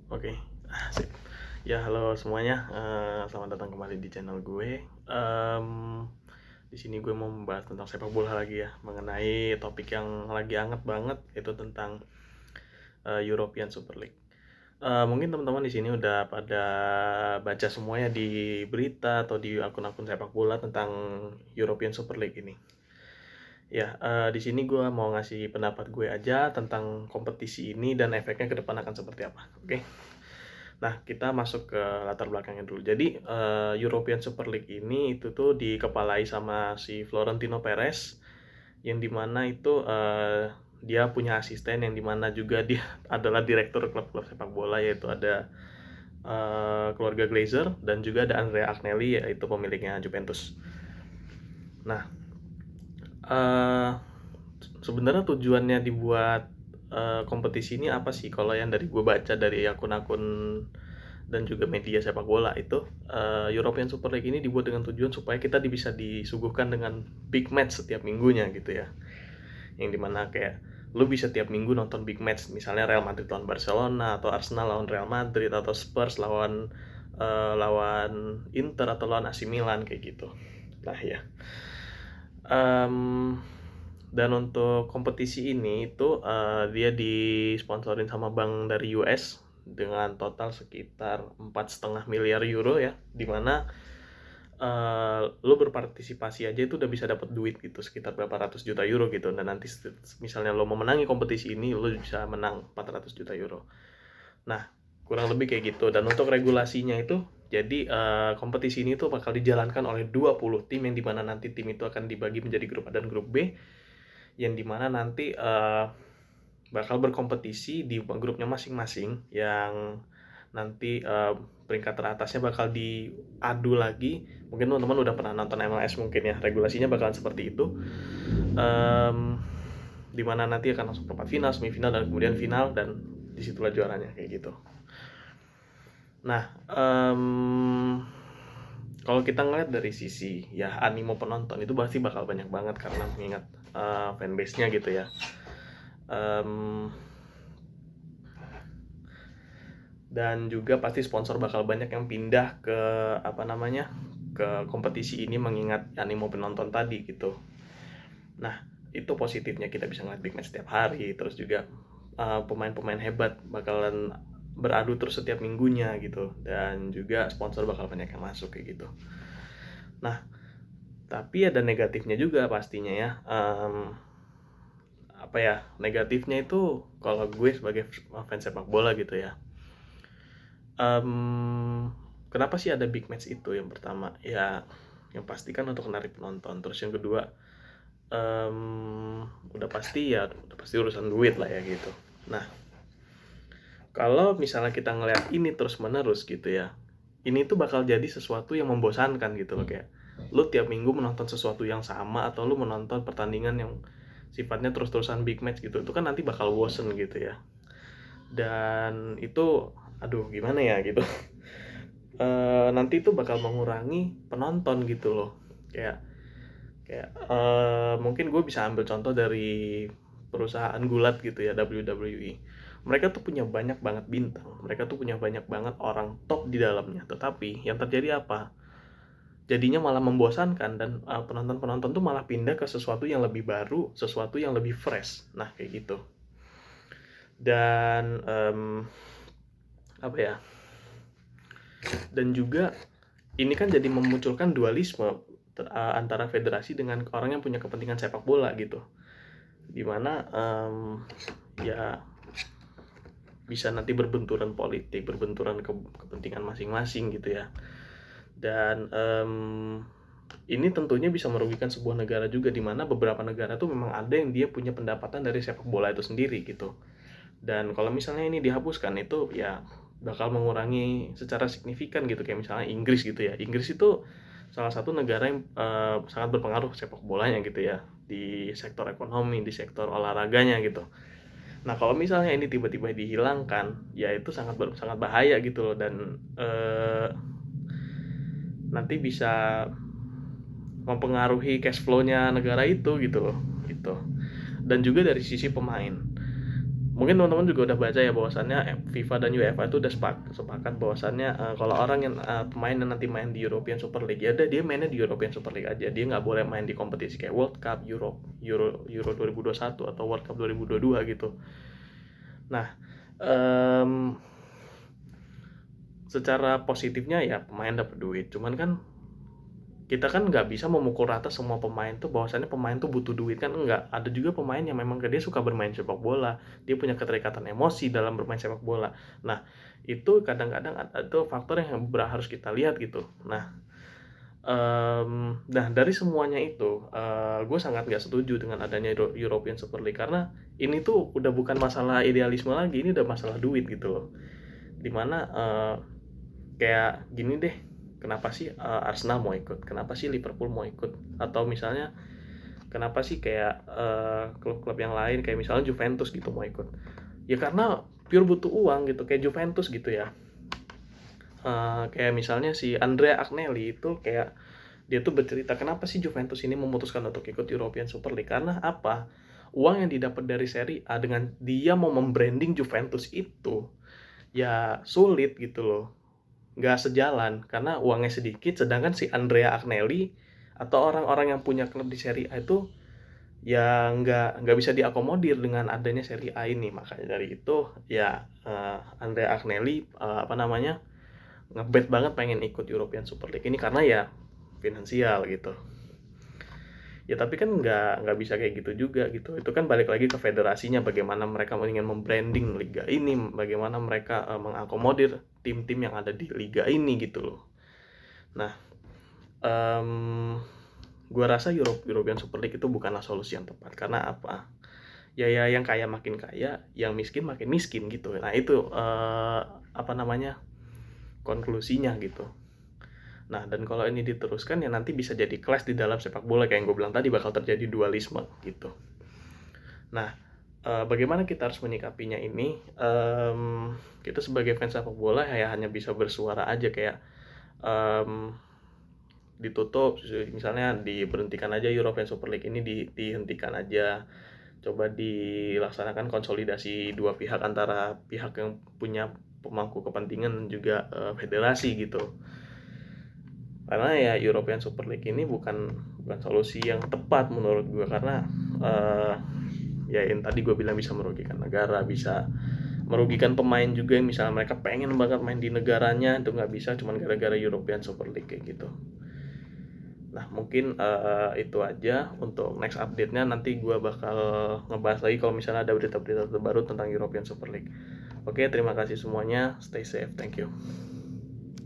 Oke, sip. Ya, halo semuanya, selamat datang kembali di channel gue. Di sini gue mau membahas tentang sepak bola lagi ya, mengenai topik yang lagi hangat banget, itu tentang European Super League. Mungkin teman-teman di sini udah pada baca semuanya di berita atau di akun-akun sepak bola tentang European Super League ini. Ya, di sini gue mau ngasih pendapat gue aja tentang kompetisi ini dan efeknya ke depan akan seperti apa, oke? Nah, kita masuk ke latar belakangnya dulu. Jadi, European Super League ini itu tuh dikepalai sama si Florentino Perez, yang dimana itu dia punya asisten yang dimana juga dia adalah direktur klub-klub sepak bola, yaitu ada keluarga Glazer dan juga ada Andrea Agnelli, yaitu pemiliknya Juventus. Nah, uh, sebenarnya tujuannya dibuat kompetisi ini apa sih? Kalau yang dari gue baca dari akun-akun dan juga media sepak bola itu, European Super League ini dibuat dengan tujuan supaya kita bisa disuguhkan dengan big match setiap minggunya gitu ya, yang dimana kayak lu bisa tiap minggu nonton big match, misalnya Real Madrid lawan Barcelona, atau Arsenal lawan Real Madrid, atau Spurs lawan Inter, atau lawan AC Milan kayak gitu. Nah ya, dan untuk kompetisi ini itu dia disponsorin sama bank dari US dengan total sekitar 4,5 miliar euro ya, dimana lo berpartisipasi aja itu udah bisa dapat duit gitu sekitar berapa ratus juta euro gitu, dan nanti misalnya lo memenangi kompetisi ini lo bisa menang 400 juta euro. Nah, kurang lebih kayak gitu. Dan untuk regulasinya itu, jadi kompetisi ini tuh bakal dijalankan oleh 20 tim, yang dimana nanti tim itu akan dibagi menjadi grup A dan grup B, yang dimana nanti bakal berkompetisi di grupnya masing-masing, yang nanti peringkat teratasnya bakal diadu lagi. Mungkin teman-teman udah pernah nonton MLS mungkin ya, regulasinya bakalan seperti itu, dimana nanti akan langsung perempat final, semifinal, dan kemudian final, dan disitulah juaranya kayak gitu. Nah, kalau kita ngeliat dari sisi ya animo penonton, itu pasti bakal banyak banget karena mengingat fanbase-nya gitu ya. Dan juga pasti sponsor bakal banyak yang pindah ke ke kompetisi ini mengingat animo penonton tadi gitu. Nah, itu positifnya, kita bisa ngeliat big match setiap hari, terus juga pemain-pemain hebat bakalan beradu terus setiap minggunya gitu, dan juga sponsor bakal banyak yang masuk kayak gitu. Nah, tapi ada negatifnya juga pastinya ya. Negatifnya itu kalau gue sebagai fans sepak bola gitu ya, kenapa sih ada big match itu? Yang pertama ya, yang pasti kan untuk menarik penonton. Terus yang kedua, udah pasti urusan duit lah ya gitu. Nah, kalau misalnya kita ngeliat ini terus menerus gitu ya, ini tuh bakal jadi sesuatu yang membosankan gitu loh. Kayak lu tiap minggu menonton sesuatu yang sama, atau lu menonton pertandingan yang sifatnya terus-terusan big match gitu, itu kan nanti bakal bosen gitu ya. Dan itu aduh gimana ya gitu. Nanti itu bakal mengurangi penonton gitu loh. Kayak mungkin gue bisa ambil contoh dari perusahaan gulat gitu ya, WWE. Mereka tuh punya banyak banget bintang, mereka tuh punya banyak banget orang top di dalamnya, tetapi yang terjadi apa? Jadinya malah membosankan, dan penonton-penonton tuh malah pindah ke sesuatu yang lebih baru, sesuatu yang lebih fresh. Nah kayak gitu. Dan dan juga ini kan jadi memunculkan dualisme antara federasi dengan orang yang punya kepentingan sepak bola gitu, dimana ya bisa nanti berbenturan politik, berbenturan kepentingan masing-masing gitu ya. Dan ini tentunya bisa merugikan sebuah negara juga, dimana beberapa negara tuh memang ada yang dia punya pendapatan dari sepak bola itu sendiri gitu. Dan kalau misalnya ini dihapuskan, itu ya bakal mengurangi secara signifikan gitu. Kayak misalnya Inggris gitu ya, Inggris itu salah satu negara yang sangat berpengaruh sepak bolanya gitu ya, di sektor ekonomi, di sektor olahraganya gitu. Nah kalau misalnya ini tiba-tiba dihilangkan, ya itu sangat bahaya gitu loh. Dan nanti bisa mempengaruhi cash flow-nya negara itu gitu loh gitu. Dan juga dari sisi pemain, mungkin teman-teman juga udah baca ya bahwasannya FIFA dan UEFA itu udah sepakat bahwasannya kalau orang yang pemain yang nanti main di European Super League ya dia mainnya di European Super League aja, dia nggak boleh main di kompetisi kayak World Cup, Euro 2021 atau World Cup 2022 gitu. Nah, secara positifnya ya pemain dapat duit, cuman kan kita kan nggak bisa memukul rata semua pemain tuh bahwasannya pemain tuh butuh duit, kan enggak. Ada juga pemain yang memang dia suka bermain sepak bola, dia punya keterikatan emosi dalam bermain sepak bola. Nah itu kadang-kadang itu faktor yang harus kita lihat gitu. Nah dari semuanya itu gue sangat nggak setuju dengan adanya European Super League, karena ini tuh udah bukan masalah idealisme lagi, ini udah masalah duit gitu loh. Dimana kayak gini deh, kenapa sih Arsenal mau ikut, kenapa sih Liverpool mau ikut, atau misalnya kenapa sih kayak klub-klub yang lain kayak misalnya Juventus gitu mau ikut, ya karena pure butuh uang gitu, kayak Juventus gitu ya. Kayak misalnya si Andrea Agnelli itu kayak dia tuh bercerita kenapa sih Juventus ini memutuskan untuk ikut European Super League, karena apa, uang yang didapat dari Serie A dengan dia mau membranding Juventus itu ya sulit gitu loh, nggak sejalan karena uangnya sedikit, sedangkan si Andrea Agnelli atau orang-orang yang punya klub di Serie A itu ya nggak bisa diakomodir dengan adanya Serie A ini. Makanya dari itu ya Andrea Agnelli ngebet banget pengen ikut European Super League ini karena ya finansial gitu. Ya tapi kan nggak bisa kayak gitu juga gitu. Itu kan balik lagi ke federasinya, bagaimana mereka ingin membranding liga ini, bagaimana mereka mengakomodir tim-tim yang ada di liga ini gitu loh. Nah, gue rasa European Super League itu bukanlah solusi yang tepat, karena apa? Ya yang kaya makin kaya, yang miskin makin miskin gitu. Nah itu konklusinya gitu. Nah, dan kalau ini diteruskan ya nanti bisa jadi clash di dalam sepak bola, kayak yang gue bilang tadi, bakal terjadi dualisme gitu. Nah, bagaimana kita harus menyikapinya ini? Kita sebagai fans sepak bola ya hanya bisa bersuara aja, kayak ditutup, misalnya diberhentikan aja European Super League ini, dihentikan aja. Coba dilaksanakan konsolidasi dua pihak, antara pihak yang punya pemangku kepentingan dan juga federasi gitu. Karena ya European Super League ini bukan solusi yang tepat menurut gue, karena ya yang tadi gue bilang bisa merugikan negara, bisa merugikan pemain juga yang misalnya mereka pengen banget main di negaranya itu nggak bisa cuman gara-gara European Super League kayak gitu. Nah mungkin itu aja untuk next update-nya, nanti gue bakal ngebahas lagi kalau misalnya ada berita-berita terbaru tentang European Super League. Oke, terima kasih semuanya, stay safe, thank you.